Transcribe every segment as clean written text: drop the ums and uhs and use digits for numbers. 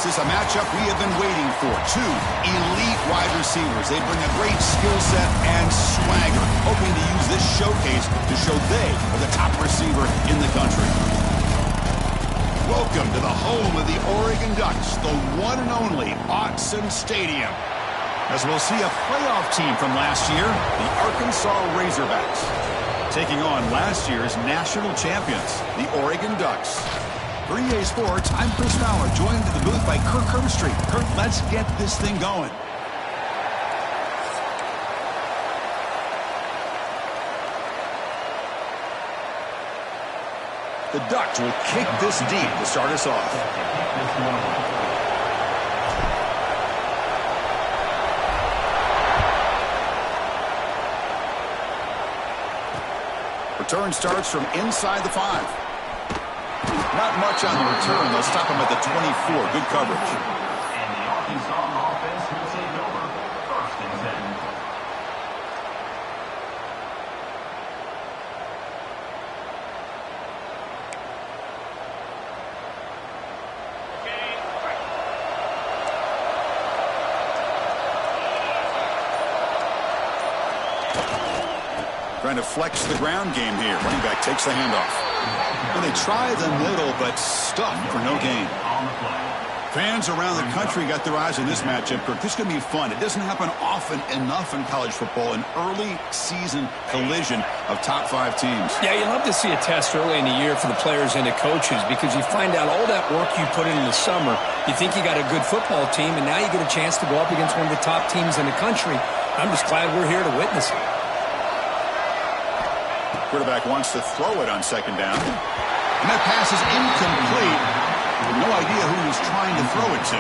This is a matchup we have been waiting for. Two elite wide receivers. They bring a great skill set and swagger, hoping to use this showcase to show they are the top receiver in the country. Welcome to the home of the Oregon Ducks, the one and only Autzen Stadium. As we'll see a playoff team from last year, the Arkansas Razorbacks, taking on last year's national champions, the Oregon Ducks. For EA Sports, I'm Chris Fowler, joined in the booth by Kirk Herbstreit. Kirk, let's get this thing going. The Ducks will kick this deep to start us off. Return starts from inside the 5. Not much on the return. They'll stop him at the 24. Good coverage. And the Arkansas offense will take over. First and 10. Trying to flex the ground game here. Running back takes the handoff. And they try the middle, but stuck for no gain. Fans around the country got their eyes on this matchup. Kirk, this is going to be fun. It doesn't happen often enough in college football, an early season collision of top 5 teams. Yeah, you love to see a test early in the year for the players and the coaches because you find out all that work you put in the summer. You think you got a good football team, and now you get a chance to go up against one of the top teams in the country. I'm just glad we're here to witness it. Quarterback wants to throw it on second down. And that pass is incomplete. No idea who he's trying to throw it to.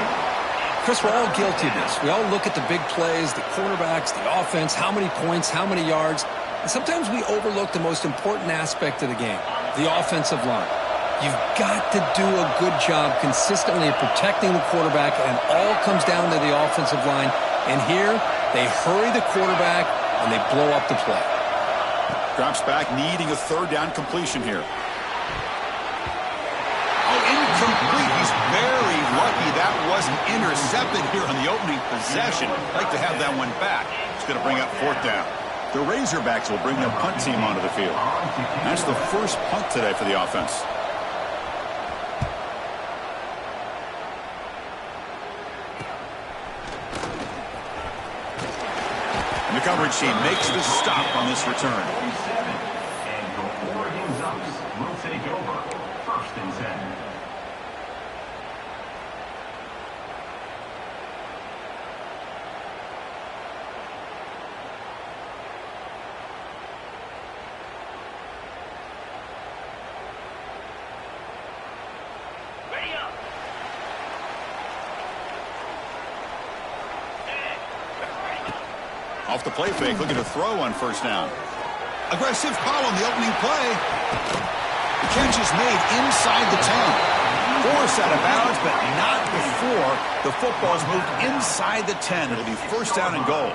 Chris, we're all guilty of this. We all look at the big plays, the quarterbacks, the offense, how many points, how many yards. And sometimes we overlook the most important aspect of the game, the offensive line. You've got to do a good job consistently of protecting the quarterback, and it all comes down to the offensive line. And here, they hurry the quarterback, and they blow up the play. Drops back, needing a third down completion here. Oh, incomplete. He's very lucky that wasn't intercepted here on the opening possession. Like to have that one back. It's going to bring up fourth down. The Razorbacks will bring their punt team onto the field. That's the first punt today for the offense. And the coverage team makes the stop on this return. And the Oregon Ducks will take over. First and 10. Off the play fake, looking to throw on first down. Aggressive call on the opening play. The catch is made inside the 10. Forced out of bounds, but not before the football's moved inside the 10. It'll be first down and goal.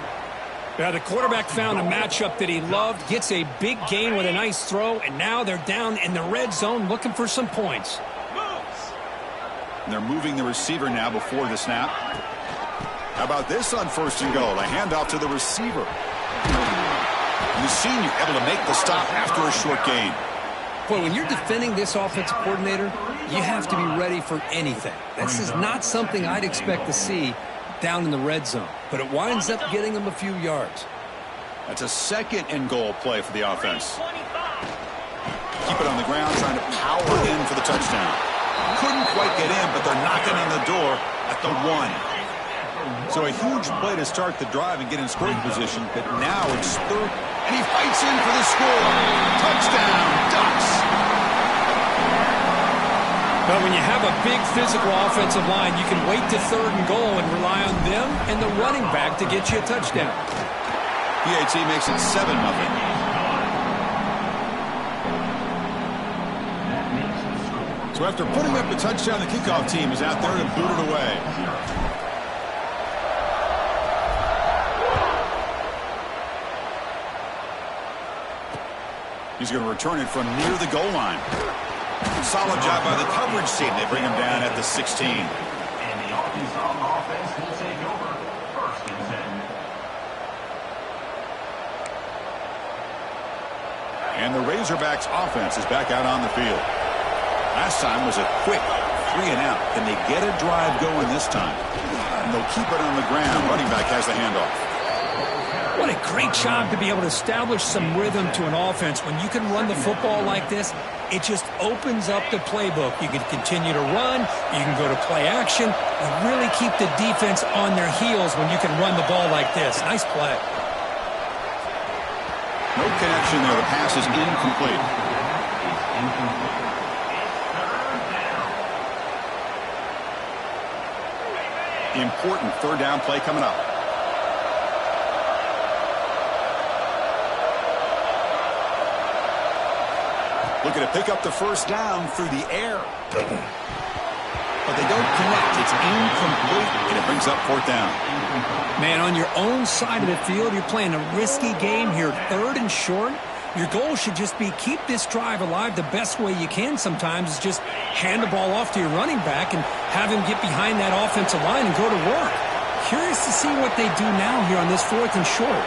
Yeah, the quarterback found a matchup that he loved, gets a big gain with a nice throw, and now they're down in the red zone looking for some points. And they're moving the receiver now before the snap. How about this on first and goal? A handoff to the receiver. And the senior able to make the stop after a short gain. Boy, when you're defending this offensive coordinator, you have to be ready for anything. This is not something I'd expect to see down in the red zone, but it winds up getting them a few yards. That's a second and goal play for the offense. Keep it on the ground, trying to power in for the touchdown. Couldn't quite get in, but they're knocking on the door at the 1. So a huge play to start the drive and get in scoring position, but now it's third, and he fights in for the score. Touchdown, Ducks! But when you have a big physical offensive line, you can wait to third and goal and rely on them and the running back to get you a touchdown. PAT makes it 7-0. So after putting up the touchdown, the kickoff team is out there to boot it away. He's going to return it from near the goal line. Solid job by the coverage team. They bring him down at the 16. And the Razorbacks offense is back out on the field. Last time was a quick 3-and-out. Can they get a drive going this time? And they'll keep it on the ground. Running back has the handoff. What a great job to be able to establish some rhythm to an offense. When you can run the football like this, it just opens up the playbook. You can continue to run. You can go to play action. You really keep the defense on their heels when you can run the ball like this. Nice play. No connection there. The pass is incomplete. Important third down play coming up. Looking to pick up the first down through the air. But they don't connect. It's incomplete, and it brings up fourth down. Man, on your own side of the field, you're playing a risky game here, 3rd and short. Your goal should just be keep this drive alive the best way you can sometimes is just hand the ball off to your running back and have him get behind that offensive line and go to work. Curious to see what they do now here on this 4th and short.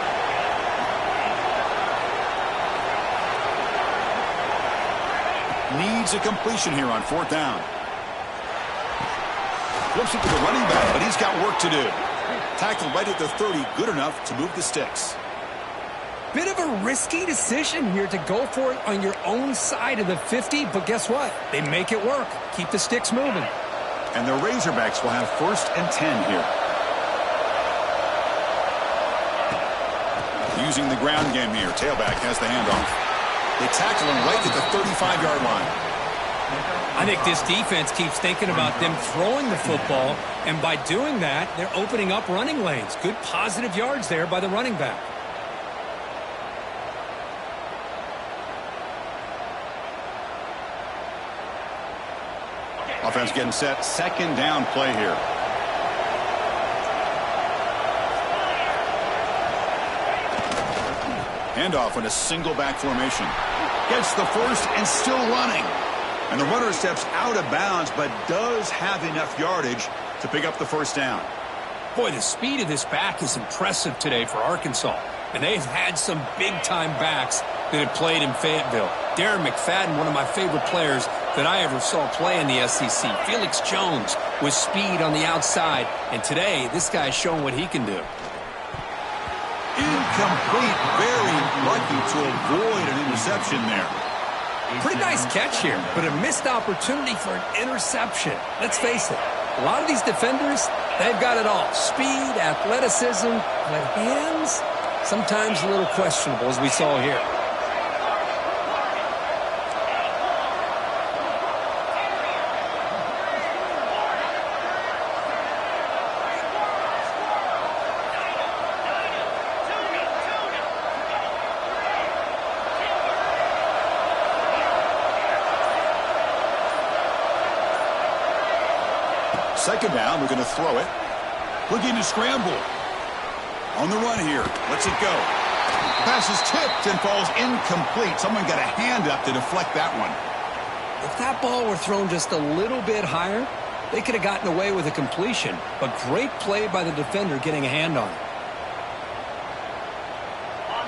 Needs a completion here on 4th down. Flips it to the running back, but he's got work to do. Tackled right at the 30, good enough to move the sticks. Bit of a risky decision here to go for it on your own side of the 50, but guess what? They make it work. Keep the sticks moving. And the Razorbacks will have 1st and 10 here. Using the ground game here. Tailback has the handoff. They tackle him right at the 35-yard line. I think this defense keeps thinking about them throwing the football, and by doing that, they're opening up running lanes. Good positive yards there by the running back. Offense getting set. 2nd down play here. Handoff in a single back formation. Gets the first and still running. And the runner steps out of bounds, but does have enough yardage to pick up the first down. Boy, the speed of this back is impressive today for Arkansas. And they've had some big-time backs that have played in Fayetteville. Darren McFadden, one of my favorite players that I ever saw play in the SEC. Felix Jones with speed on the outside. And today, this guy's showing what he can do. Incomplete. Very lucky to avoid an interception there. Pretty nice catch here, but a missed opportunity for an interception. Let's face it, a lot of these defenders, they've got it all. Speed, athleticism, but hands, sometimes a little questionable, as we saw here. Second down, we're going to throw it. Looking to scramble. On the run here. Lets it go. Pass is tipped and falls incomplete. Someone got a hand up to deflect that one. If that ball were thrown just a little bit higher, they could have gotten away with a completion. But great play by the defender getting a hand on it.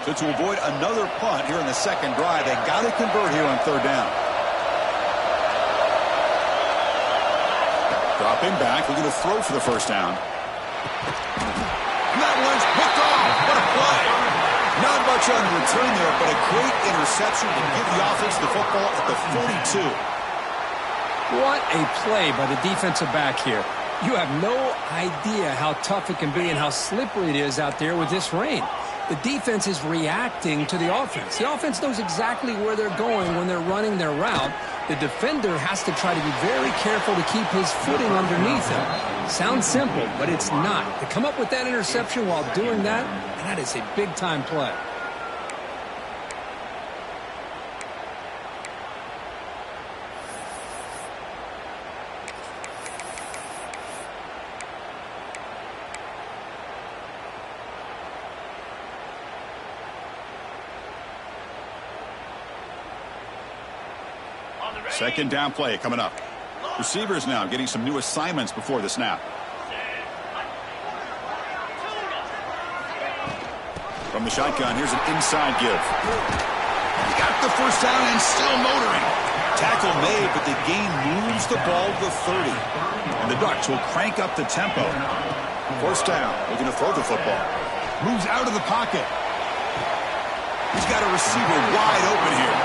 So to avoid another punt here in the second drive, they got to convert here on 3rd down. Dropping back, looking to throw for the first down. And that one's picked off. What a play. Not much on return there, but a great interception to give the offense the football at the 42. What a play by the defensive back here. You have no idea how tough it can be and how slippery it is out there with this rain. The defense is reacting to the offense. The offense knows exactly where they're going when they're running their route. The defender has to try to be very careful to keep his footing underneath him. Sounds simple, but it's not. To come up with that interception while doing that, that is a big-time play. Second down play coming up. Receivers now getting some new assignments before the snap. From the shotgun, here's an inside give. He got the first down and still motoring. Tackle made, but the gain moves the ball to the 30. And the Ducks will crank up the tempo. First down, looking to throw the football. Moves out of the pocket. He's got a receiver wide open here.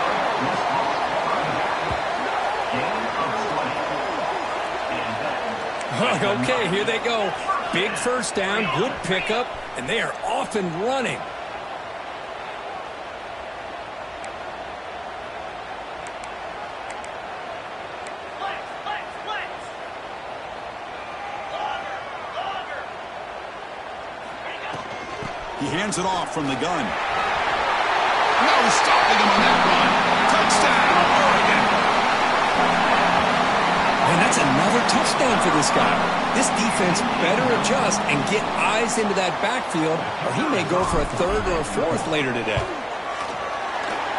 Okay, here they go. Big first down, good pickup, and they are off and running. He hands it off from the gun. No stopping him on that run. Touchdown, Oregon. And that's another touchdown for this guy. This defense better adjust and get eyes into that backfield, or he may go for a third or a fourth later today.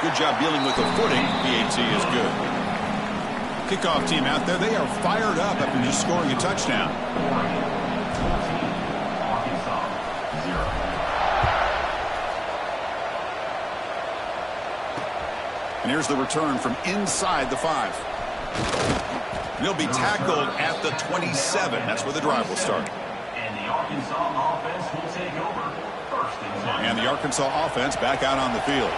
Good job dealing with the footing. PAT is good. Kickoff team out there. They are fired up after just scoring a touchdown. And here's the return from inside the 5. And he'll be tackled at the 27. That's where the drive will start. And the Arkansas offense will take over. First and 10. And the Arkansas offense back out on the field.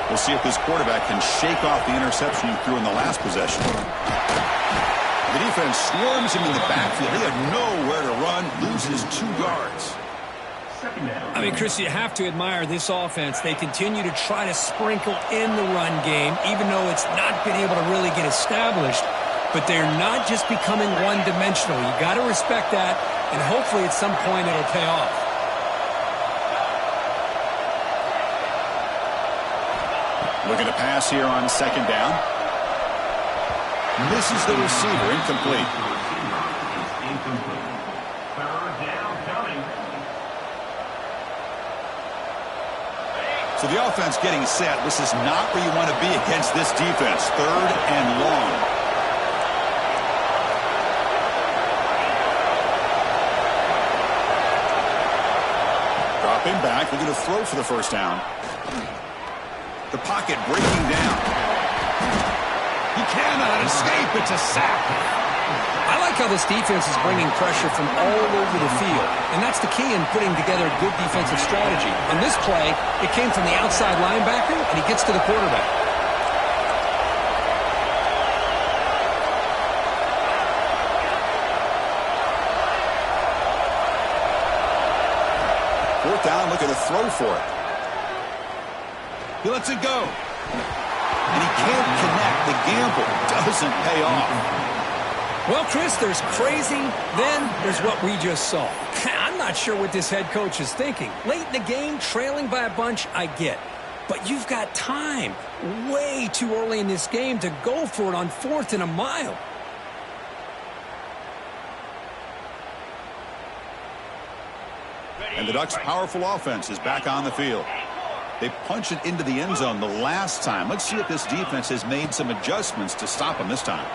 We'll see if this quarterback can shake off the interception he threw in the last possession. The defense swarms him in the backfield. He had nowhere to run, loses 2 yards. I mean, Chris, you have to admire this offense. They continue to try to sprinkle in the run game, even though it's not been able to really get established. But they're not just becoming one-dimensional. You got to respect that, and hopefully at some point it'll pay off. Looking to pass here on second down. Misses the receiver, incomplete. Third down coming. So the offense getting set. This is not where you want to be against this defense. Third and long. Dropping back, looking to throw for the first down. The pocket breaking down. He cannot escape. It's a sack. I like how this defense is bringing pressure from all over the field, and that's the key in putting together a good defensive strategy. In this play, it came from the outside linebacker, and he gets to the quarterback. Fourth down, looking to throw for it. He lets it go. And he can't connect. The gamble doesn't pay off. Well, Chris, there's crazy, then there's what we just saw. I'm not sure what this head coach is thinking. Late in the game, trailing by a bunch, I get. But you've got time, way too early in this game, to go for it on 4th and a mile. And the Ducks' powerful offense is back on the field. They punched it into the end zone the last time. Let's see if this defense has made some adjustments to stop them this time.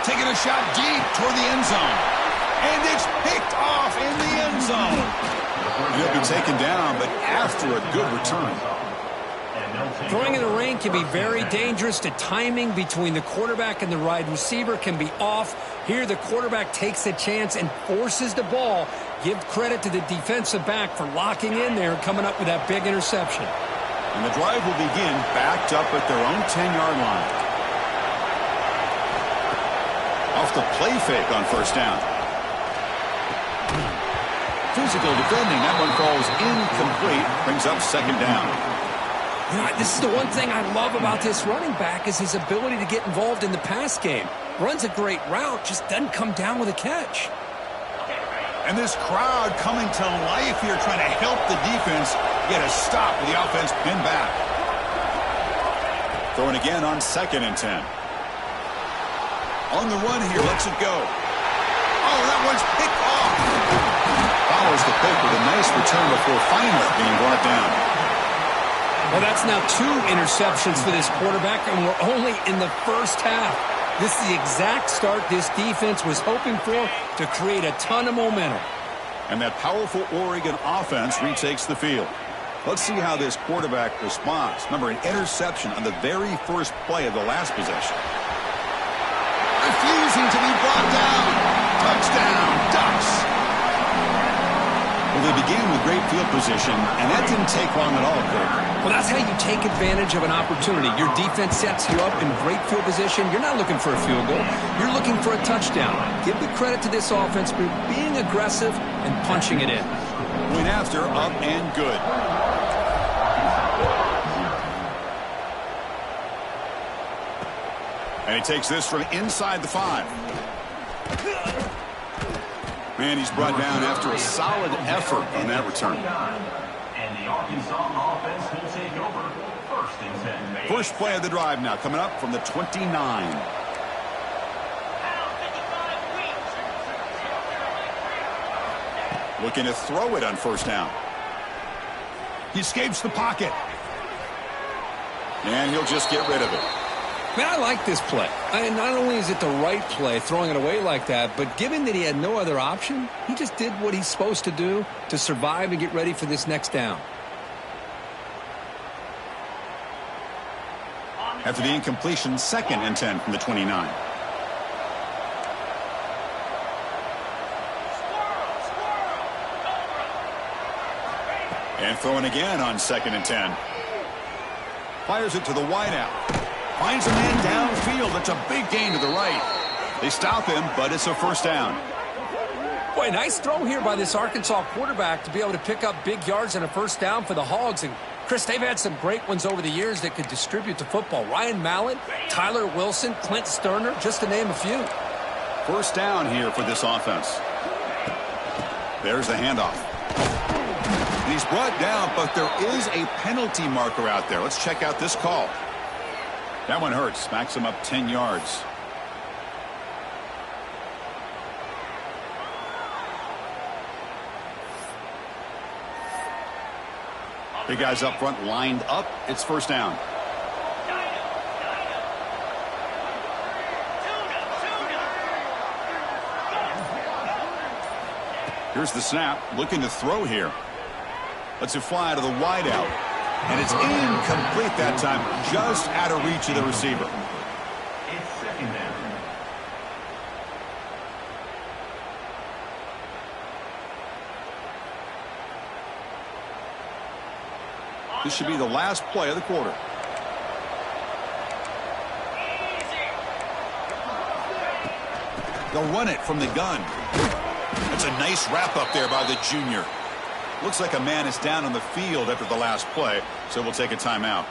Taking a shot deep toward the end zone. And it's picked off in the end zone. And he'll be taken down, but after a good return. Throwing in the rain can be very dangerous. The timing between the quarterback and the wide receiver can be off. Here the quarterback takes a chance and forces the ball. Give credit to the defensive back for locking in there and coming up with that big interception. And the drive will begin backed up at their own 10-yard line. Off the play fake on first down. Physical defending. That one falls incomplete. Brings up second down. You know, this is the one thing I love about this running back is his ability to get involved in the pass game. Runs a great route, just doesn't come down with a catch. And this crowd coming to life here, trying to help the defense get a stop with the offense pinned back. Throwing again on 2nd and 10. On the run here, lets it go. Oh, that one's picked off. Follows the pick with a nice return before finally being brought down. Well, that's now 2 interceptions for this quarterback, and we're only in the first half. This is the exact start this defense was hoping for to create a ton of momentum. And that powerful Oregon offense retakes the field. Let's see how this quarterback responds. Remember, an interception on the very first play of the last possession. Refusing to be brought down. Touchdown, Ducks. Well, they began with great field position, and that didn't take long at all, Kirk. Well, that's how you take advantage of an opportunity. Your defense sets you up in great field position. You're not looking for a field goal. You're looking for a touchdown. Give the credit to this offense for being aggressive and punching it in. Point after, up and good. And he takes this from inside the 5. Man, he's brought down after a solid effort on that return. And the Arkansas offense will take over. First and 10. First play of the drive now, coming up from the 29. Looking to throw it on first down. He escapes the pocket. And he'll just get rid of it. Man, I like this play. And not only is it the right play, throwing it away like that, but given that he had no other option, he just did what he's supposed to do to survive and get ready for this next down. After the incompletion, 2nd and 10 from the 29. And throwing again on 2nd and 10. Fires it to the wideout. Finds a man downfield. That's a big gain to the right. They stop him, but it's a first down. Boy, nice throw here by this Arkansas quarterback to be able to pick up big yards and a first down for the Hogs. And, Chris, they've had some great ones over the years that could distribute the football. Ryan Mallett, Tyler Wilson, Clint Sterner, just to name a few. First down here for this offense. There's the handoff. And he's brought down, but there is a penalty marker out there. Let's check out this call. That one hurts. Backs him up 10 yards. Big guys up front lined up. It's first down. Here's the snap. Looking to throw here. Lets it fly to the wideout. And it's incomplete that time, just out of reach of the receiver. It's second down. This should be the last play of the quarter. They'll run it from the gun. That's a nice wrap up there by the junior. Looks like a man is down on the field after the last play, so we'll take a timeout.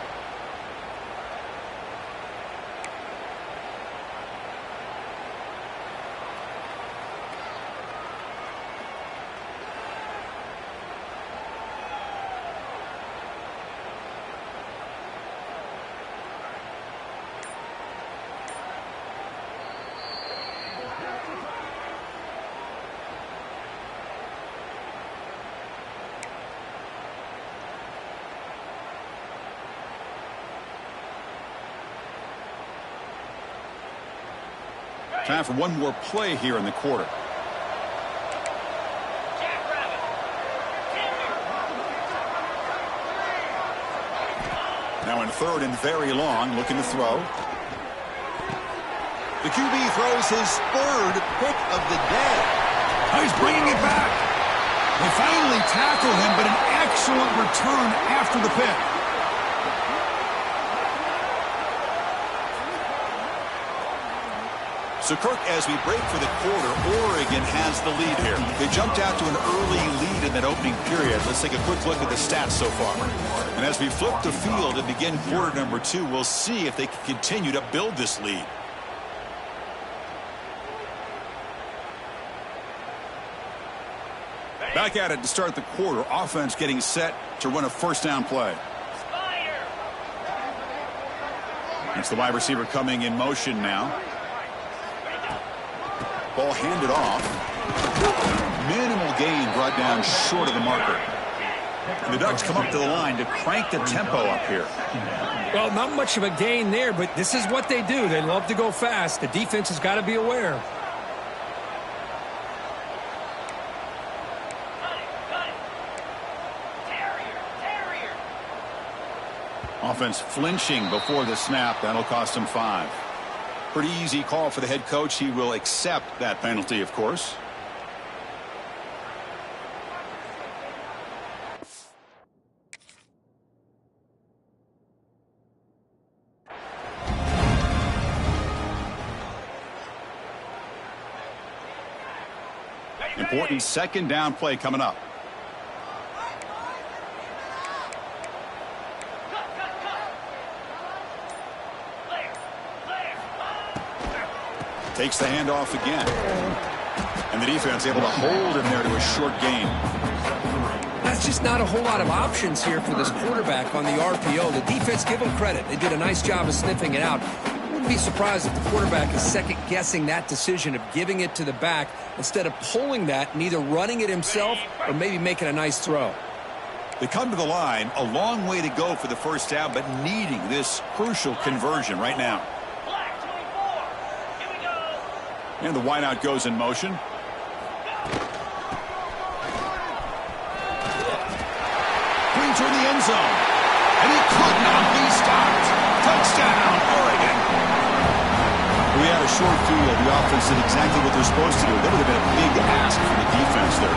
Time for one more play here in the quarter. Now in 3rd and very long, looking to throw. The QB throws his 3rd pick of the day. Oh, he's bringing it back. They finally tackle him, but an excellent return after the pick. So, Kirk, as we break for the quarter, Oregon has the lead here. They jumped out to an early lead in that opening period. Let's take a quick look at the stats so far. And as we flip the field and begin quarter number 2, we'll see if they can continue to build this lead. Back at it to start the quarter. Offense getting set to run a first down play. It's the wide receiver coming in motion now. Ball handed off. Minimal gain brought down short of the marker. And the Ducks come up to the line to crank the tempo up here. Well, not much of a gain there, but this is what they do. They love to go fast. The defense has got to be aware. Offense flinching before the snap. That'll cost him 5. Pretty easy call for the head coach. He will accept that penalty, of course. Important second down play coming up. Takes the handoff again. And the defense able to hold him there to a short gain. That's just not a whole lot of options here for this quarterback on the RPO. The defense, give them credit. They did a nice job of sniffing it out. Wouldn't be surprised if the quarterback is second-guessing that decision of giving it to the back instead of pulling that and either running it himself or maybe making a nice throw. They come to the line, a long way to go for the first down, but needing this crucial conversion right now. And the wideout goes in motion. Green toward the end zone. And he could not be stopped. Touchdown, Oregon. We had a short field. The offense did exactly what they're supposed to do. That would have been a big ask for the defense there.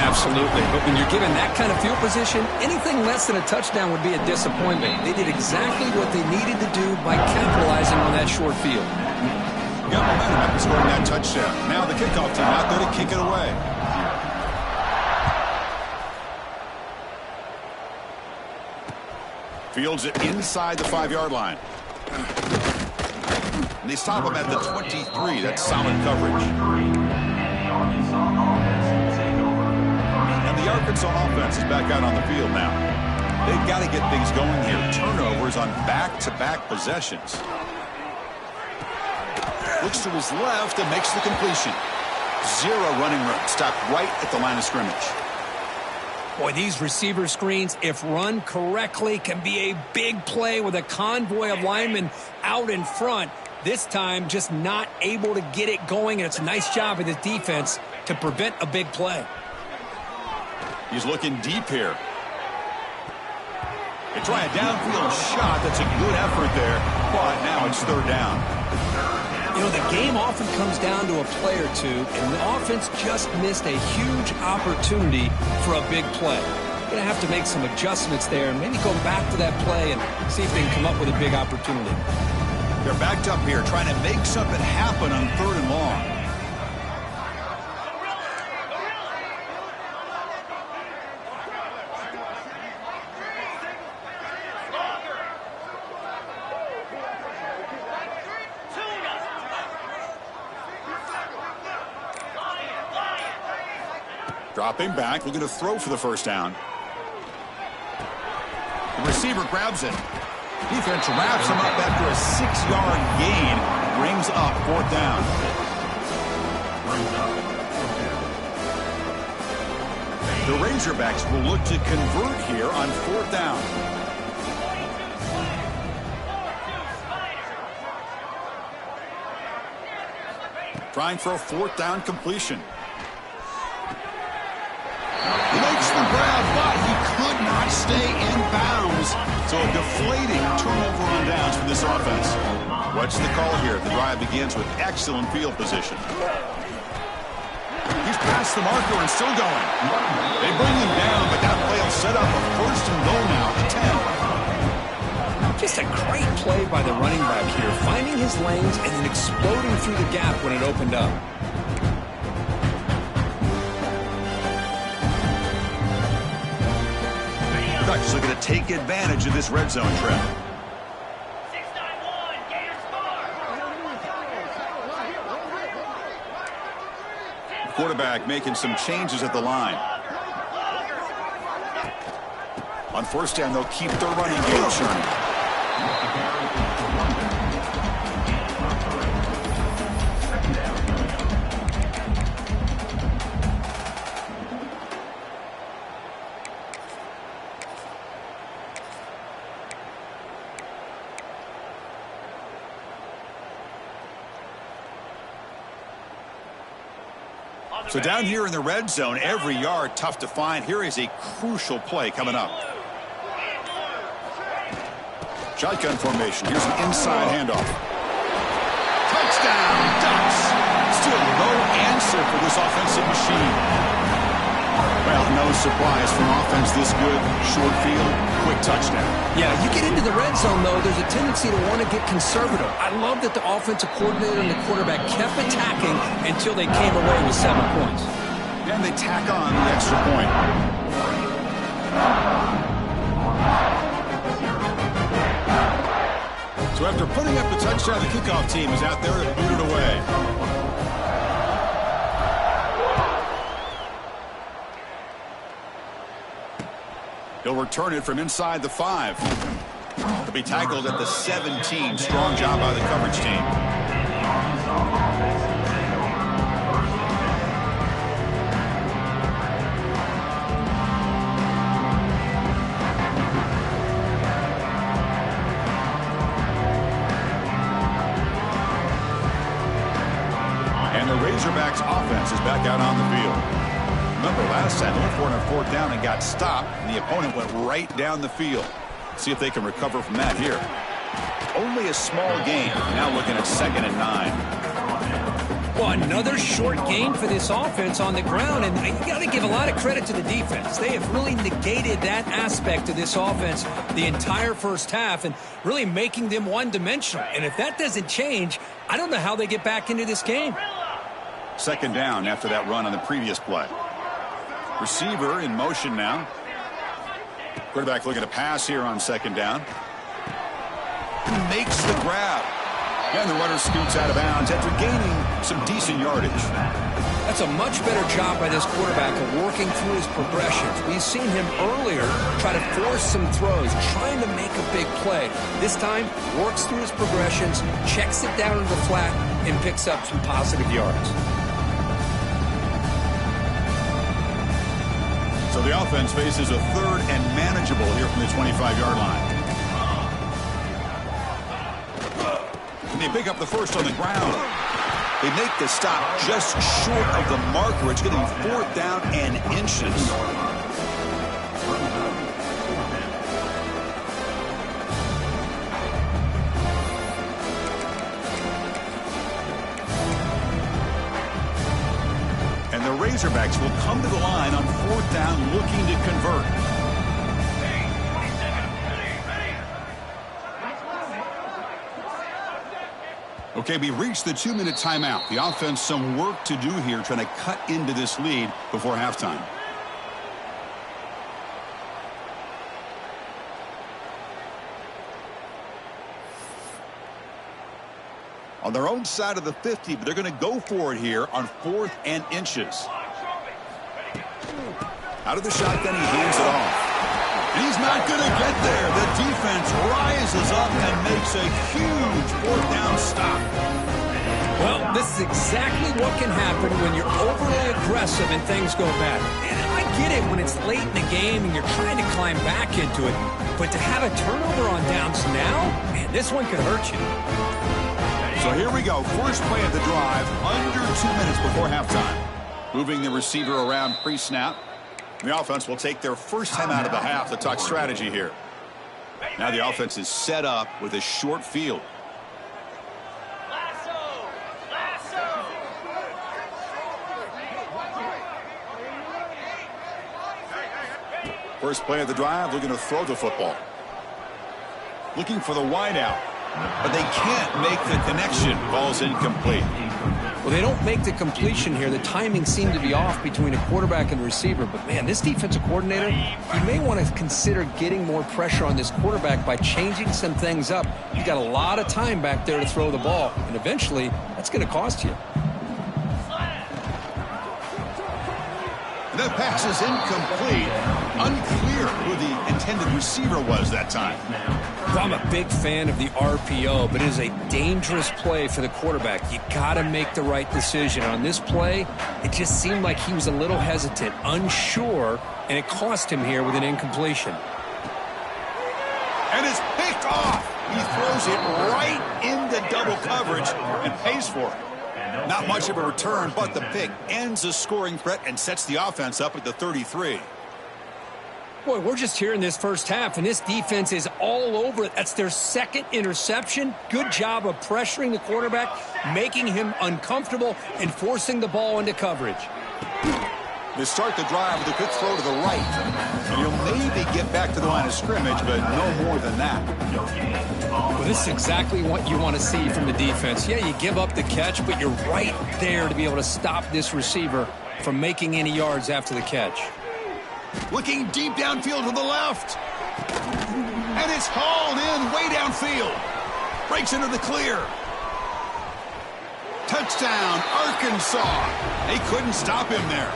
Absolutely. But when you're given that kind of field position, anything less than a touchdown would be a disappointment. They did exactly what they needed to do by capitalizing on that short field. Got momentum after scoring that touchdown. Now the kickoff team out there to kick it away. Fields it inside the 5-yard line. And they stop him at the 23. That's solid coverage. And the Arkansas offense is back out on the field now. They've got to get things going here. Turnovers on back-to-back possessions. Looks to his left and makes the completion. 0 running room. Stopped right at the line of scrimmage. Boy, these receiver screens, if run correctly, can be a big play with a convoy of linemen out in front. This time, just not able to get it going, and it's a nice job of the defense to prevent a big play. He's looking deep here. They try a downfield shot. That's a good effort there, but now it's 3rd down. You know, the game often comes down to a play or two, and the offense just missed a huge opportunity for a big play. Going to have to make some adjustments there and maybe go back to that play and see if they can come up with a big opportunity. They're backed up here trying to make something happen on 3rd and long. Dropping back, looking to throw for the first down. The receiver grabs it. Defense wraps him up after a 6-yard gain. Brings up 4th down. The Razorbacks will look to convert here on 4th down. Trying for a 4th down completion. He makes the grab, but he could not stay in bounds. So a deflating turnover on downs for this offense. What's the call here? The drive begins with excellent field position. He's past the marker and still going. They bring him down, but that play will set up a 1st and goal now at 10. Just a great play by the running back here, finding his lanes and then exploding through the gap when it opened up. Ducks looking to take advantage of this red zone trap. The quarterback making some changes at the line. On 1st down, they'll keep their running game churning. So down here in the red zone, every yard tough to find. Here is a crucial play coming up. Shotgun formation. Here's an inside handoff. Touchdown, Ducks. Still no answer for this offensive machine. Well, no surprise from offense this good. Short field, quick touchdown. Yeah, you get into the red zone, though, there's a tendency to want to get conservative. I love that the offensive coordinator and the quarterback kept attacking until they came away with 7 points. And they tack on the extra point. So after putting up the touchdown, the kickoff team is out there to boot it away. He'll return it from inside the 5. He'll be tackled at the 17. Strong job by the coverage team. And the Razorbacks offense is back out on the field. Remember, last time they went for it on 4th down and got stopped, and the opponent went right down the field. See if they can recover from that here. Only a small gain. Now looking at 2nd and 9. Well, another short gain for this offense on the ground, and you got to give a lot of credit to the defense. They have really negated that aspect of this offense the entire first half and really making them one-dimensional. And if that doesn't change, I don't know how they get back into this game. 2nd down after that run on the previous play. Receiver in motion now. Quarterback looking to pass here on 2nd down. Makes the grab. And the runner scoots out of bounds after gaining some decent yardage. That's a much better job by this quarterback of working through his progressions. We've seen him earlier try to force some throws, trying to make a big play. This time, works through his progressions, checks it down into the flat, and picks up some positive yards. So the offense faces a 3rd and manageable here from the 25-yard line. And they pick up the first on the ground. They make the stop just short of the marker. It's going to be 4th down and inches. And the Razorbacks will come to the line on 4th down looking to convert. Okay, we reached the 2-minute timeout. The offense some work to do here trying to cut into this lead before halftime. On their own side of the 50, but they're going to go for it here on 4th and inches. Out of the shotgun, he hands it off. And he's not going to get there. The defense rises up and makes a huge 4th down stop. Well, this is exactly what can happen when you're overly aggressive and things go bad. And I get it when it's late in the game and you're trying to climb back into it. But to have a turnover on downs now, man, this one could hurt you. So here we go. First play of the drive, under 2 minutes before halftime. Moving the receiver around pre-snap. The offense will take their first time out of the half to talk strategy here. Now the offense is set up with a short field. First play of the drive, looking to throw the football. Looking for the wideout. But they can't make the connection. Ball's incomplete. Well, they don't make the completion here. The timing seemed to be off between a quarterback and receiver. But, man, this defensive coordinator, he may want to consider getting more pressure on this quarterback by changing some things up. You've got a lot of time back there to throw the ball. And eventually, that's going to cost you. The pass is incomplete. Unclear who the intended receiver was that time. I'm a big fan of the RPO, but it is a dangerous play for the quarterback. You got to make the right decision. On this play, it just seemed like he was a little hesitant, unsure, and it cost him here with an incompletion. And it's picked off. He throws it right into double coverage and pays for it. Not much of a return, but the pick ends a scoring threat and sets the offense up at the 33. Boy, we're just here in this first half, and this defense is all over it. That's their second interception. Good job of pressuring the quarterback, making him uncomfortable, and forcing the ball into coverage. They start the drive with a quick throw to the right. And he'll maybe get back to the line of scrimmage, but no more than that. Well, this is exactly what you want to see from the defense. Yeah, you give up the catch, but you're right there to be able to stop this receiver from making any yards after the catch. Looking deep downfield to the left. And it's hauled in way downfield. Breaks into the clear. Touchdown, Arkansas. They couldn't stop him there.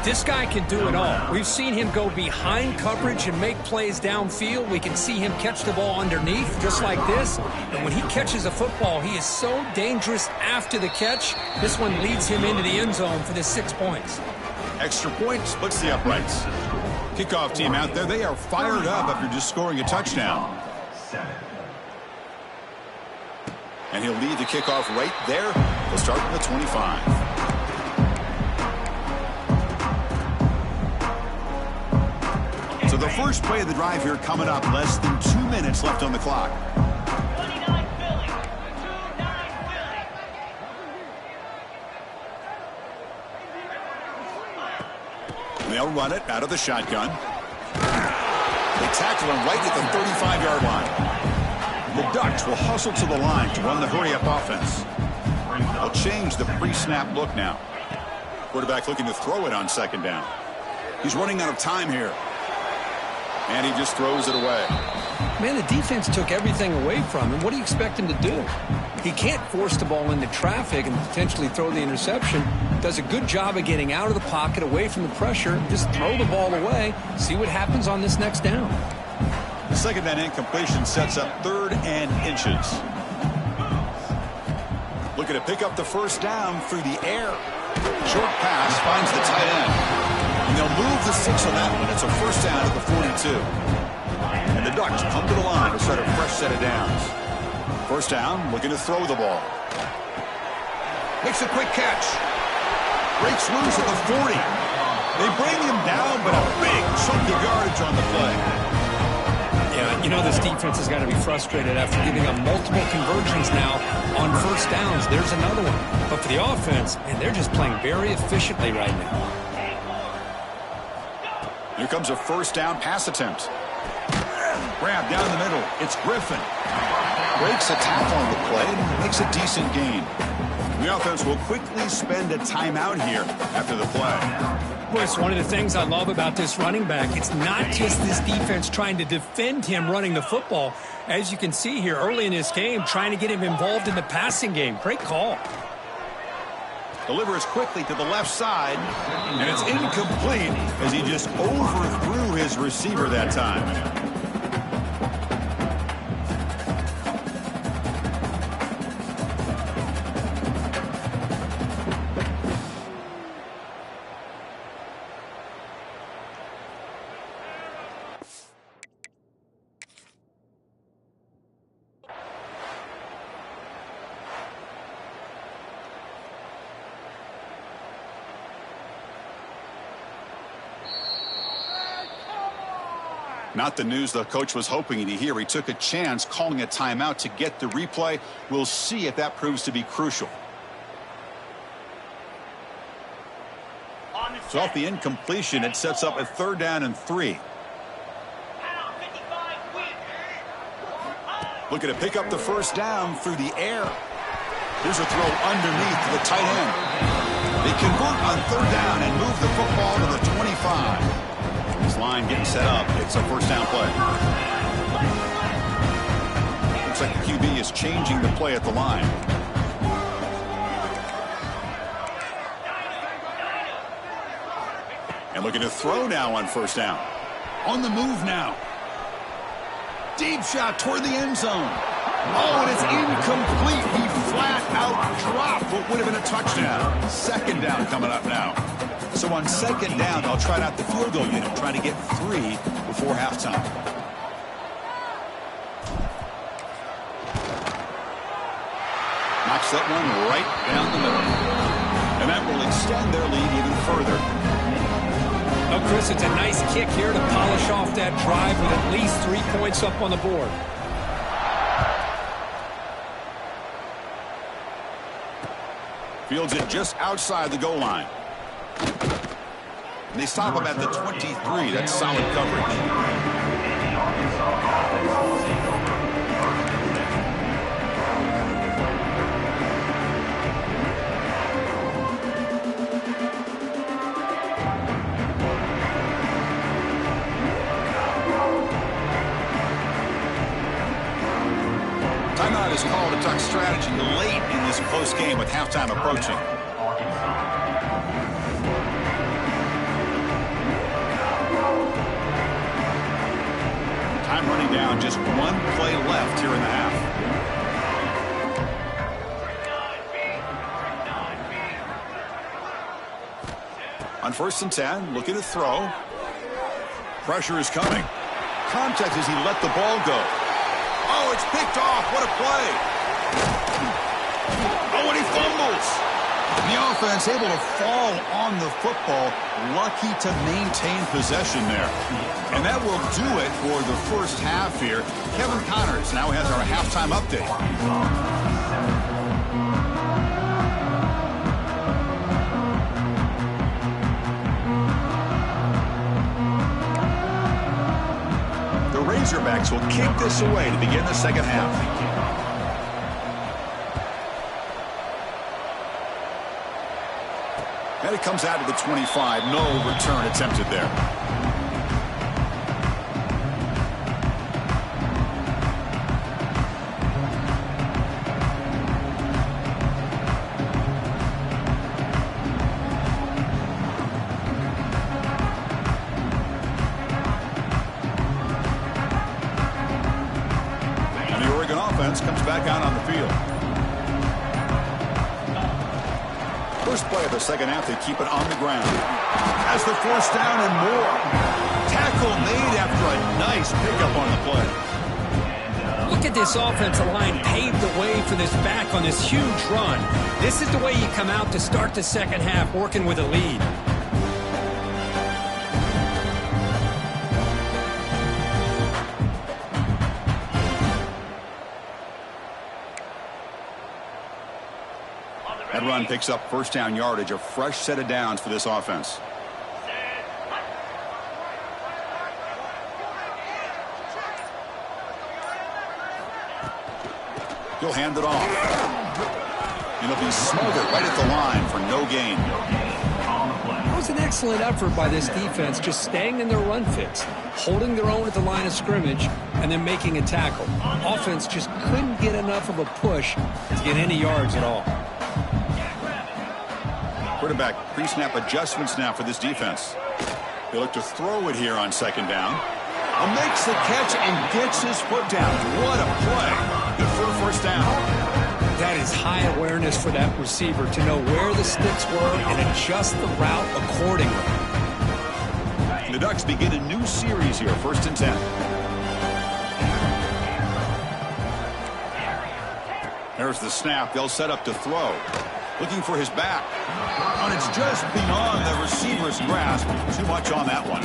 This guy can do it all. We've seen him go behind coverage and make plays downfield. We can see him catch the ball underneath just like this. And when he catches a football, he is so dangerous after the catch. This one leads him into the end zone for the 6 points. Extra point splits the uprights. Kickoff team out there, they are fired up after just scoring a touchdown. And he'll lead the kickoff right there. He'll start from the 25. So the first play of the drive here coming up, less than 2 minutes left on the clock. They'll run it out of the shotgun. They tackle him right at the 35-yard line. The Ducks will hustle to the line to run the hurry-up offense. They'll change the pre-snap look now. Quarterback looking to throw it on second down. He's running out of time here. And he just throws it away. Man, the defense took everything away from him. What do you expect him to do? He can't force the ball into traffic and potentially throw the interception. Does a good job of getting out of the pocket, away from the pressure. Just throw the ball away. See what happens on this next down. The second down incompletion sets up 3rd and inches. Looking to pick up the first down through the air. Short pass finds the tight end. And they'll move the 6 on that one. It's a first down at the 42. And the Ducks come to the line to start a fresh set of downs. First down, looking to throw the ball. Makes a quick catch. Breaks loose at the 40. They bring him down, but a big chunk of yardage on the play. Yeah, you know this defense has got to be frustrated after giving up multiple conversions now on first downs. There's another one. But for the offense, man, they're just playing very efficiently right now. Here comes a first down pass attempt. Grab down the middle. It's Griffin. Breaks a tackle on the play and makes a decent gain. The offense will quickly spend a timeout here after the play. Well, it's one of the things I love about this running back. It's not just this defense trying to defend him running the football. As you can see here early in this game, trying to get him involved in the passing game. Great call. Delivers quickly to the left side, and it's incomplete as he just overthrew his receiver that time. Not the news the coach was hoping to hear. He took a chance calling a timeout to get the replay. We'll see if that proves to be crucial. So off the incompletion, it sets up a 3rd down and 3. Looking to pick up the first down through the air. Here's a throw underneath to the tight end. They convert on 3rd down and move the football to the 25. This line getting set up. It's a first down play. Looks like the QB is changing the play at the line. And looking to throw now on first down. On the move now. Deep shot toward the end zone. Oh, and it's incomplete. He flat out dropped what would have been a touchdown. Second down coming up now. So on second down, they'll try out the field goal unit, trying to get 3 before halftime. Knocks that one right down the middle. And that will extend their lead even further. A Chris, it's a nice kick here to polish off that drive with at least 3 points up on the board. Fields it just outside the goal line. And they stop him at the 23. That's solid coverage. Timeout is called to Duck strategy late in this close game with halftime approaching. Time running down, just one play left here in the half. On 1st and 10, looking to throw. Pressure is coming. Contact as he let the ball go. Oh, it's picked off. What a play. Oh, and he fumbles. The offense able to fall on the football. Lucky to maintain possession there. And that will do it for the first half here. Kevin Connors now has our halftime update. Razorbacks will kick this away to begin the second half. And it comes out to the 25. No return attempted there. Comes back out on the field. First play of the second half, they keep it on the ground. Has the first down and more. Tackle made after a nice pickup on the play. Look at this offensive line paved the way for this back on this huge run. This is the way you come out to start the second half, working with a lead. That run picks up first down yardage, a fresh set of downs for this offense. He'll hand it off. And it'll be smothered right at the line for no gain. It was an excellent effort by this defense, just staying in their run fits, holding their own at the line of scrimmage, and then making a tackle. Offense just couldn't get enough of a push to get any yards at all. Quarterback pre-snap adjustments now for this defense. They look to throw it here on second down. Makes the catch and gets his foot down. What a play. Good for the first down. That is high awareness for that receiver to know where the sticks were and adjust the route accordingly. The Ducks begin a new series here, 1st and 10. There's the snap. They'll set up to throw. Looking for his back. And it's just beyond the receiver's grasp. Too much on that one.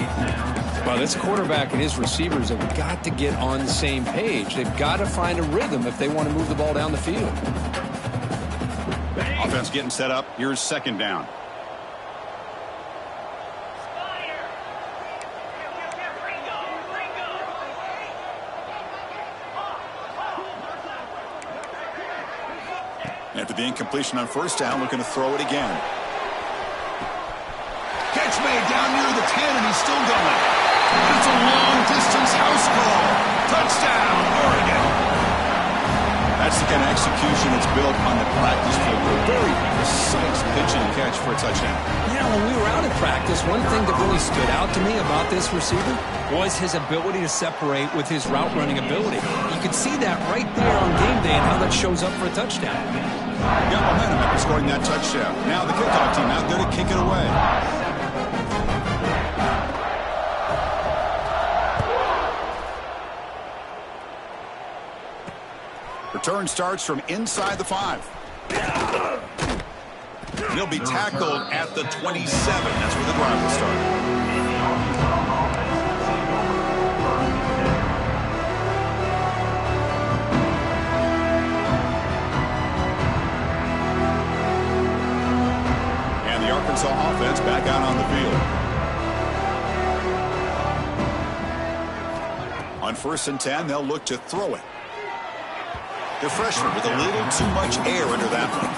Well, this quarterback and his receivers have got to get on the same page. They've got to find a rhythm if they want to move the ball down the field. Offense getting set up. Here's second down. After the incompletion on first down, looking to throw it again. Catch made down near the 10, and he's still going. It's a long-distance house call. Touchdown, Oregon. That's the kind of execution that's built on the practice field. A very precise pitch and catch for a touchdown. You know, when we were out at practice, one thing that really stood out to me about this receiver was his ability to separate with his route running ability. You could see that right there on game day and how that shows up for a touchdown. Got momentum after scoring that touchdown. Now the kickoff team out there to kick it away. Return starts from inside the 5. He'll be tackled at the 27. That's where the drive will start. first and 10, they'll look to throw it. The freshman with a little too much air under that one.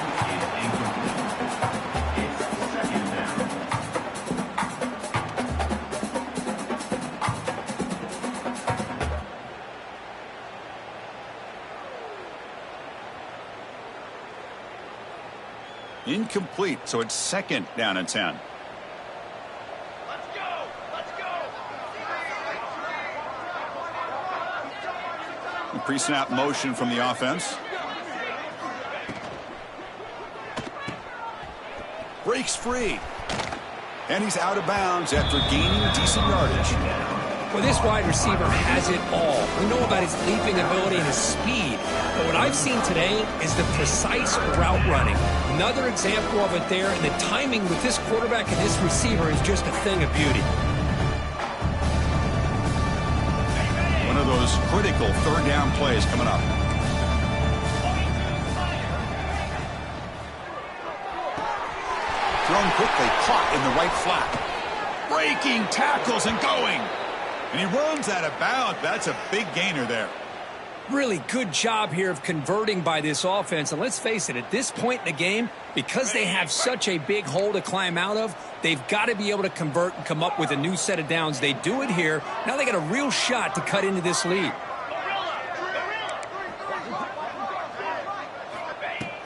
Incomplete, so it's second down and 10. Pre-snap motion from the offense. Breaks free. And he's out of bounds after gaining decent yardage. Well, this wide receiver has it all. We know about his leaping ability and his speed. But what I've seen today is the precise route running. Another example of it there, and the timing with this quarterback and this receiver is just a thing of beauty. One of those critical third down plays coming up. Thrown quickly, caught in the right flat. Breaking tackles and going. And he runs out of bounds. That's a big gainer there. Really good job here of converting by this offense. And let's face it, at this point in the game, because they have such a big hole to climb out of, they've got to be able to convert and come up with a new set of downs. They do it here. Now they got a real shot to cut into this lead.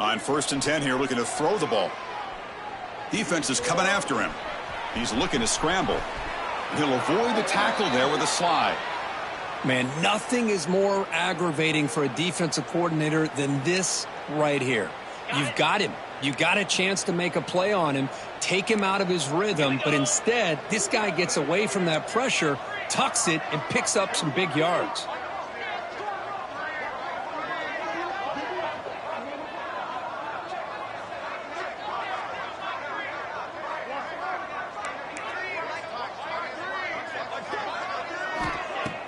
On first and 10 here, looking to throw the ball. Defense is coming after him. He's looking to scramble. He'll avoid the tackle there with a slide. Man, nothing is more aggravating for a defensive coordinator than this right here. You've got him. You've got a chance to make a play on him, take him out of his rhythm, but instead, this guy gets away from that pressure, tucks it, and picks up some big yards.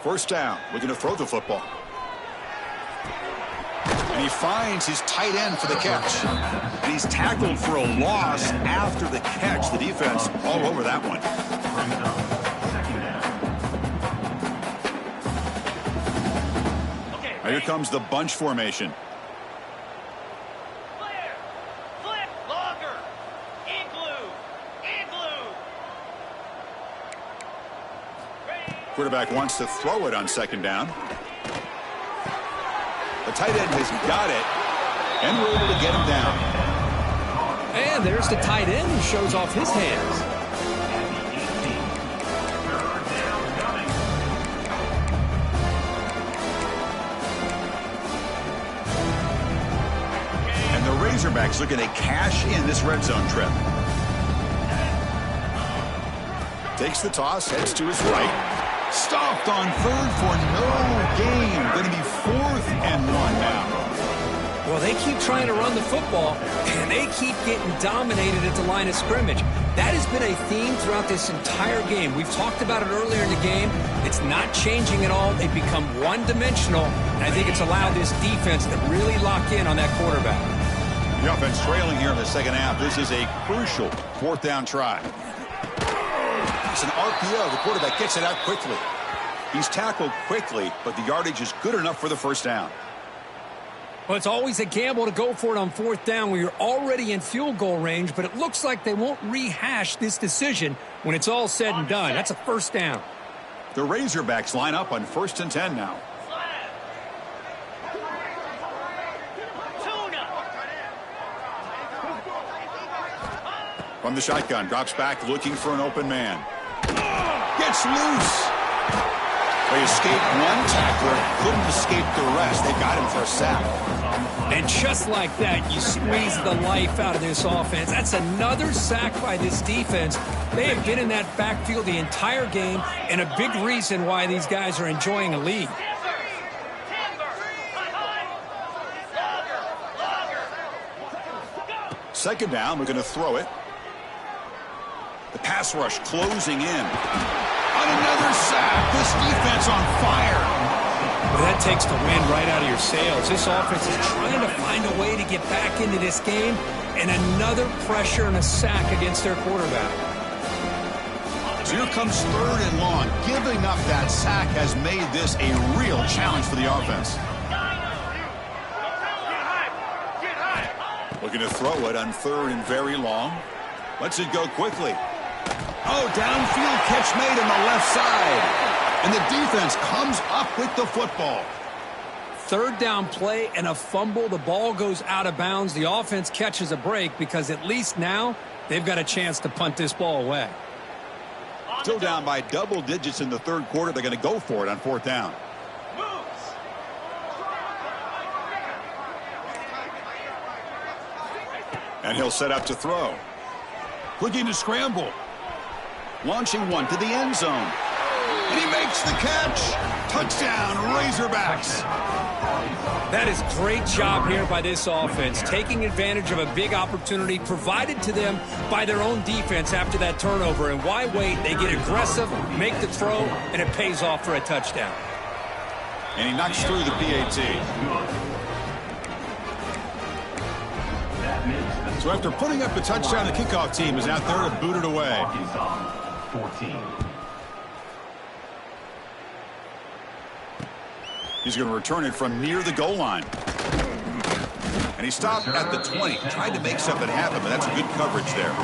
First down, looking to throw the football. And he finds his tight end for the catch. And he's tackled for a loss after the catch. The defense all over that one. Now here comes the bunch formation. Quarterback wants to throw it on second down. The tight end has got it, and we're able to get him down. And there's the tight end who shows off his hands. And the Razorbacks looking to cash in this red zone trip. Takes the toss, heads to his right. Stopped on third for no gain. Going to be 4th and 1 now. Well, they keep trying to run the football, and they keep getting dominated at the line of scrimmage. That has been a theme throughout this entire game. We've talked about it earlier in the game. It's not changing at all. They've become one-dimensional, and I think it's allowed this defense to really lock in on that quarterback. The offense trailing here in the second half. This is a crucial 4th down try. It's an RPO. The quarterback gets it out quickly. He's tackled quickly, but the yardage is good enough for the first down. Well, it's always a gamble to go for it on 4th down when you're already in field goal range, but it looks like they won't rehash this decision when it's all said and done. That's a first down. The Razorbacks line up on 1st and 10 now. From the shotgun, drops back looking for an open man. Gets loose. They escaped one tackler, couldn't escape the rest. They got him for a sack. And just like that, you squeeze the life out of this offense. That's another sack by this defense. They have been in that backfield the entire game, and a big reason why these guys are enjoying a lead. Second down, we're going to throw it. The pass rush closing in. On another sack. This defense on fire. Well, that takes the wind right out of your sails. This offense is trying to find a way to get back into this game, and another pressure and a sack against their quarterback. Here comes 3rd and long. Giving up that sack has made this a real challenge for the offense. Looking to throw it on 3rd and very long. Lets it go quickly. Oh, downfield catch made on the left side. And the defense comes up with the football. 3rd down play and a fumble. The ball goes out of bounds. The offense catches a break because at least now they've got a chance to punt this ball away. Still down by double digits in the 3rd quarter. They're going to go for it on 4th down. And he'll set up to throw. Looking to scramble. Launching one to the end zone. And he makes the catch. Touchdown, Razorbacks. That is great job here by this offense, taking advantage of a big opportunity provided to them by their own defense after that turnover. And why wait? They get aggressive, make the throw, and it pays off for a touchdown. And he knocks through the PAT. So after putting up a touchdown, the kickoff team is out there to boot it away. 14. He's going to return it from near the goal line. And he stopped at the 20. Tried to make something happen, but that's good coverage there.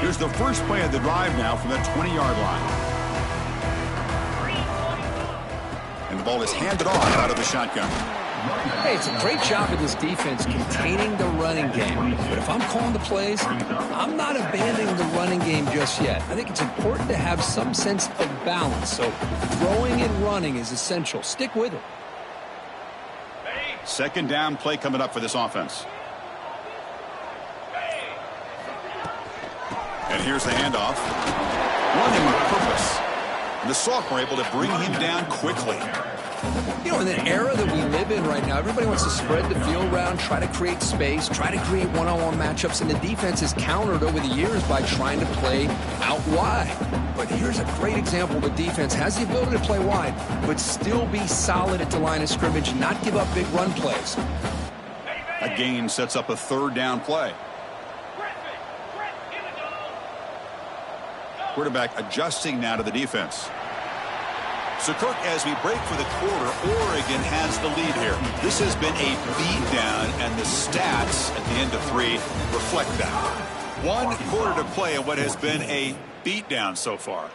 Here's the first play of the drive now from that 20-yard line. And the ball is handed off out of the shotgun. Hey, it's a great job of this defense containing the running game. But if I'm calling the plays, I'm not abandoning the running game just yet. I think it's important to have some sense of balance. So throwing and running is essential. Stick with it. 2nd down play coming up for this offense. And here's the handoff. Running with purpose. And the sophomore able to bring him down quickly. You know, in the era that we live in right now, everybody wants to spread the field around, try to create space, try to create one-on-one matchups, and the defense has countered over the years by trying to play out wide. But here's a great example of a defense has the ability to play wide, but still be solid at the line of scrimmage and not give up big run plays. A gain sets up a 3rd down play. Quarterback adjusting now to the defense. So, Kirk, as we break for the quarter, Oregon has the lead here. This has been a beatdown, and the stats at the end of 3 reflect that. 1 quarter to play in what has been a beatdown so far.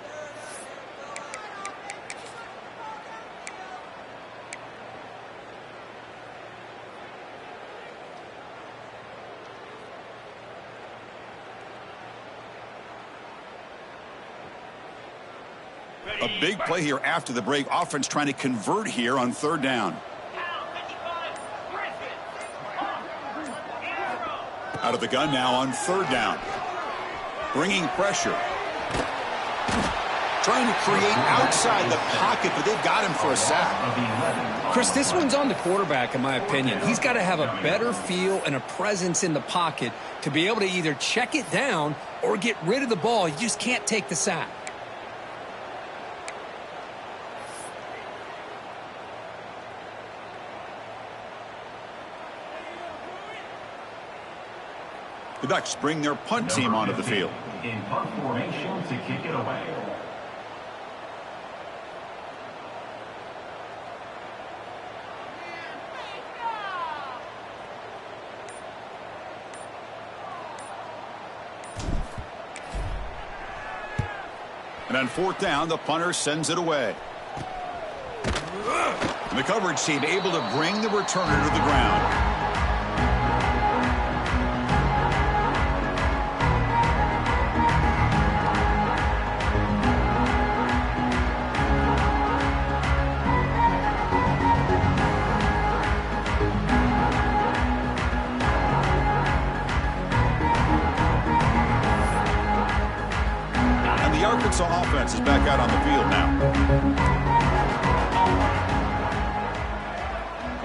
A big play here after the break. Offense trying to convert here on 3rd down. Out of the gun now on 3rd down. Bringing pressure. Trying to create outside the pocket, but they've got him for a sack. Chris, this one's on the quarterback, in my opinion. He's got to have a better feel and a presence in the pocket to be able to either check it down or get rid of the ball. You just can't take the sack. The Ducks bring their punt team onto the field. In punt formation to kick it away. And on 4th down, the punter sends it away. And the coverage team able to bring the returner to the ground. Arkansas offense is back out on the field now.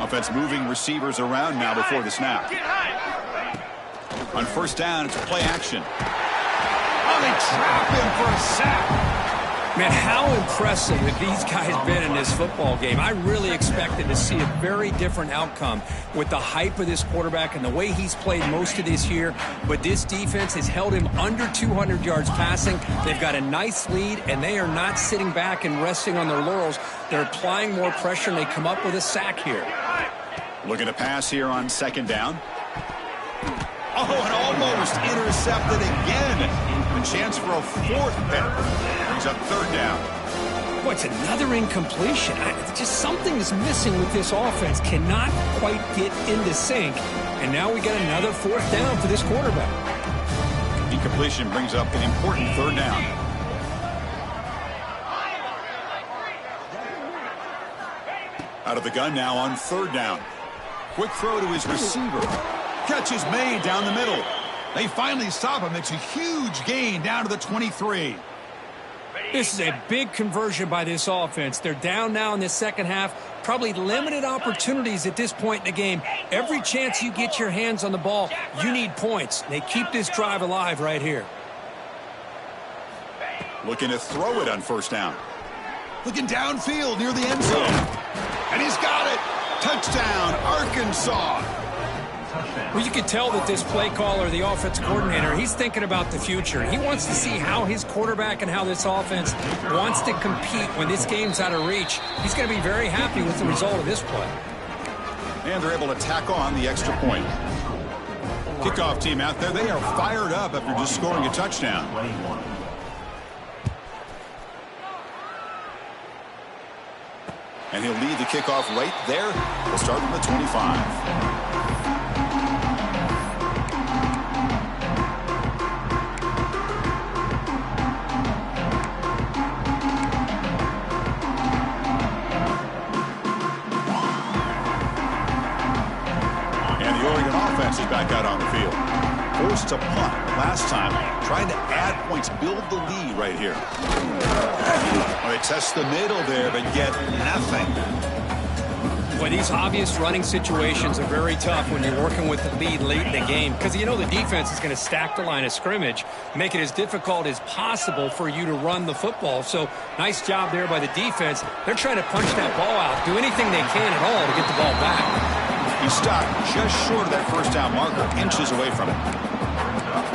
Offense moving receivers around now before the snap. On 1st down, it's play action. Oh, they trap him for a sack. Man, how impressive have these guys been in this football game? I really expected to see a very different outcome with the hype of this quarterback and the way he's played most of this year. But this defense has held him under 200 yards passing. They've got a nice lead, and they are not sitting back and resting on their laurels. They're applying more pressure, and they come up with a sack here. Looking to pass here on second down. Oh, and almost intercepted again. A chance for a fourth down. Brings up third down. Boy, it's another incompletion. Just something is missing with this offense. Cannot quite get into sync. And now we got another fourth down for this quarterback. Incompletion brings up an important third down. Out of the gun now on third down. Quick throw to his receiver. Catch is made down the middle. They finally stop him. It's a huge gain down to the 23. This is a big conversion by this offense. They're down now in the second half. Probably limited opportunities at this point in the game. Every chance you get your hands on the ball, you need points. They keep this drive alive right here. Looking to throw it on first down. Looking downfield near the end zone. And he's got it. Touchdown, Arkansas. Well, you can tell that this play caller, the offense coordinator, he's thinking about the future. He wants to see how his quarterback and how this offense wants to compete when this game's out of reach. He's going to be very happy with the result of this play. And they're able to tack on the extra point. Kickoff team out there, they are fired up after just scoring a touchdown. And he'll lead the kickoff right there. We'll start from the 25. Is back out on the field. Forced to punt last time, trying to add points, build the lead right here. Well, they test the middle there, but get nothing. Boy, these obvious running situations are very tough when you're working with the lead late in the game, because you know the defense is going to stack the line of scrimmage, make it as difficult as possible for you to run the football. So nice job there by the defense. They're trying to punch that ball out, do anything they can at all to get the ball back. He stopped just short of that first down marker, inches away from it.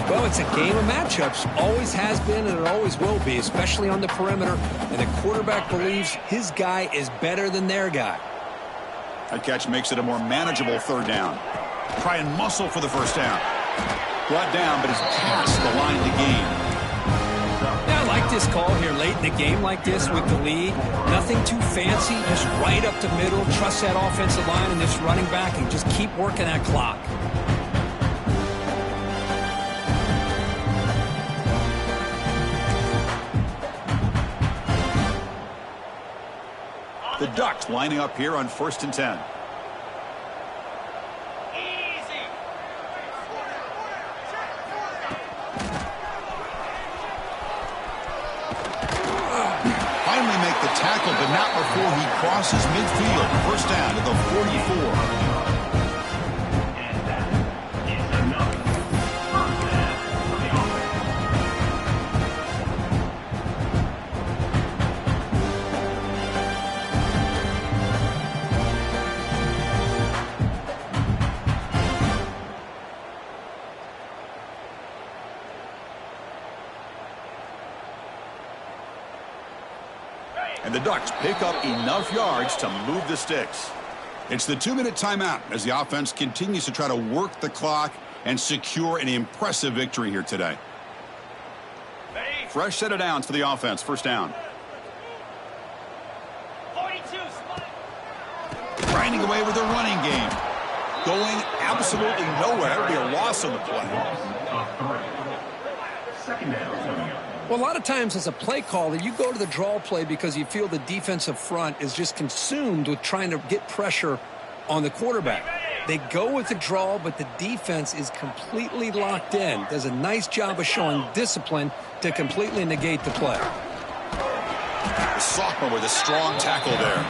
Well, it's a game of matchups. Always has been and it always will be, especially on the perimeter. And the quarterback believes his guy is better than their guy. That catch makes it a more manageable third down. Try and muscle for the first down. Brought down, but is past the line to gain. Yeah, I like this call here late in the game like this with the lead. Nothing too fancy, just right up the middle. Trust that offensive line and this running back and just keep working that clock. The Ducks lining up here on 1st and 10. Tackle, but not before he crosses midfield. First down to the 44. And that is enough. First down for the And the Ducks pick up enough yards to move the sticks. It's the 2-minute timeout as the offense continues to try to work the clock and secure an impressive victory here today. Fresh set of downs for the offense. First down. 42. Grinding away with the running game. Going absolutely nowhere. That would be a loss on the play. Second down coming up. Well, a lot of times as a play caller, you go to the draw play because you feel the defensive front is just consumed with trying to get pressure on the quarterback. They go with the draw, but the defense is completely locked in. Does a nice job of showing discipline to completely negate the play. The sophomore with a strong tackle there.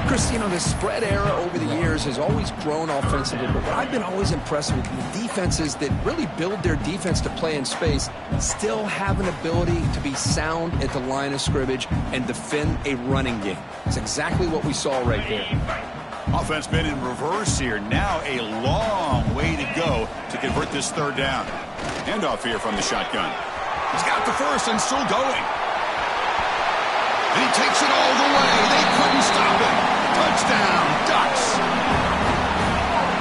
Chris, you know, the spread era over the years has always grown offensively, but what I've been always impressed with the defenses that really build their defense to play in space still have an ability to be sound at the line of scrimmage and defend a running game. It's exactly what we saw right there. Offense been in reverse here. Now a long way to go to convert this third down. Handoff here from the shotgun. He's got the first and still going. And he takes it all the way. They couldn't stop him. Touchdown, Ducks.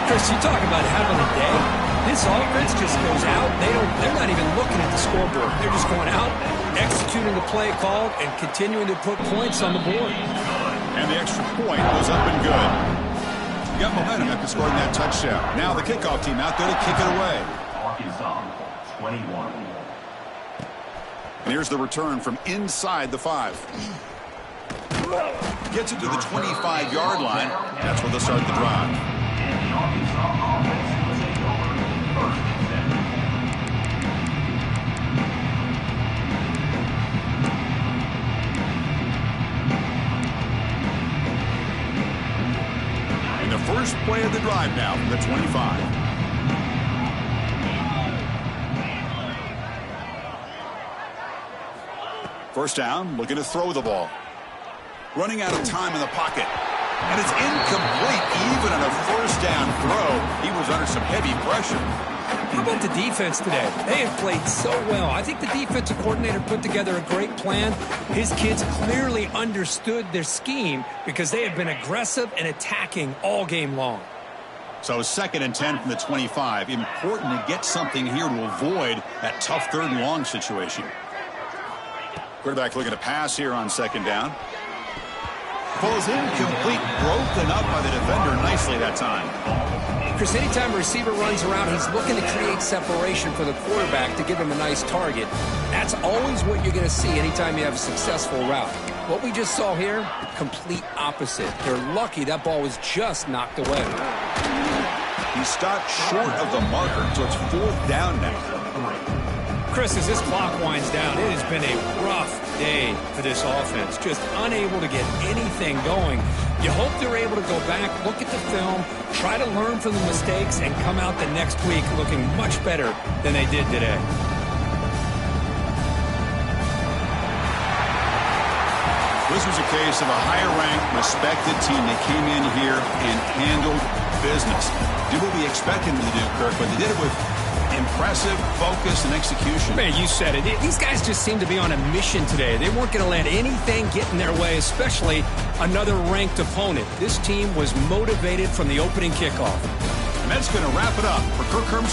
Chris, you talk about having a day. This offense just goes out. They're not even looking at the scoreboard. They're just going out, executing the play called, and continuing to put points on the board. And the extra point was up and good. You got momentum after scoring that touchdown. Now the kickoff team out there to kick it away. Arkansas, 21. And here's the return from inside the 5. Gets it to the 25-yard line. That's where they'll start the drive. And the Arkansas offense will take over first and 7. And the first play of the drive now from the 25. First down, looking to throw the ball. Running out of time in the pocket. And it's incomplete even on a first down throw. He was under some heavy pressure. How about the defense today? They have played so well. I think the defensive coordinator put together a great plan. His kids clearly understood their scheme because they have been aggressive and attacking all game long. So 2nd and 10 from the 25. Important to get something here to avoid that tough 3rd and long situation. Quarterback looking to pass here on 2nd down. Ball is incomplete, broken up by the defender nicely that time. Chris, anytime a receiver runs around, he's looking to create separation for the quarterback to give him a nice target. That's always what you're going to see anytime you have a successful route. What we just saw here, complete opposite. They're lucky that ball was just knocked away. He stopped short of the marker, so it's 4th down now. Chris, as this clock winds down, it has been a rough day for this offense. Just unable to get anything going. You hope they're able to go back, look at the film, try to learn from the mistakes, and come out the next week looking much better than they did today. This was a case of a higher-ranked, respected team that came in here and handled business. Did what we expected them to do, Kirk, but they did it with impressive focus and execution. Man, you said it. These guys just seem to be on a mission today. They weren't going to let anything get in their way, especially another ranked opponent. This team was motivated from the opening kickoff. And that's going to wrap it up for Kirk Herbstreit.